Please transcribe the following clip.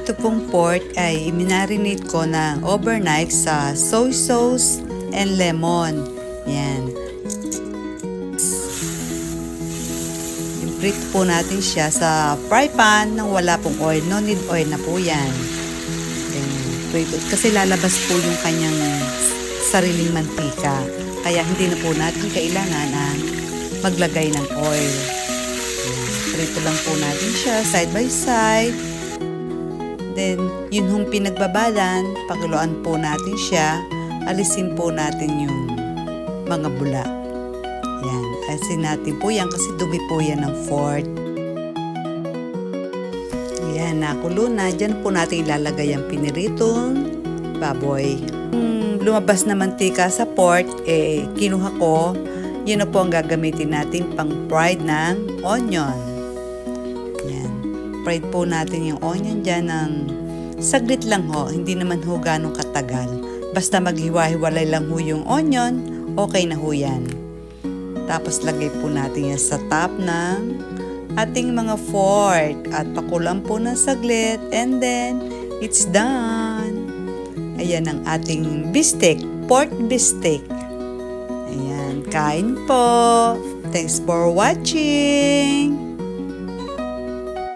Ito pong pork ay iminarinate ko ng overnight sa soy sauce and lemon. Yan. Prito po natin siya sa fry pan nang wala pong oil. No need oil na po yan. Prito. Kasi lalabas po yung kanyang sariling mantika. Kaya hindi na po natin kailangan maglagay ng oil. Prito lang po natin siya side by side. Then, yun hong pinagbabalan, pakiluan po natin siya, alisin po natin yung mga bula. Yan, alisin natin po yan kasi dumi po yan ng fork. Yan, nakulo na. Diyan po natin ilalagay ang piniritong baboy. Lumabas na mantika sa pork, kinuha ko, yun na po ang gagamitin natin pang fried ng onion. Yan. Fried po natin yung onion dyan ng saglit lang ho. Hindi naman ho ganong katagal. Basta maghiwa-hiwalay lang ho yung onion, okay na ho yan. Tapos lagay po natin yan sa top ng ating mga fork. At pakulan po ng saglit. And then, it's done. Ayan ang ating bistek. Pork bistek. Ayan. Kain po. Thanks for watching.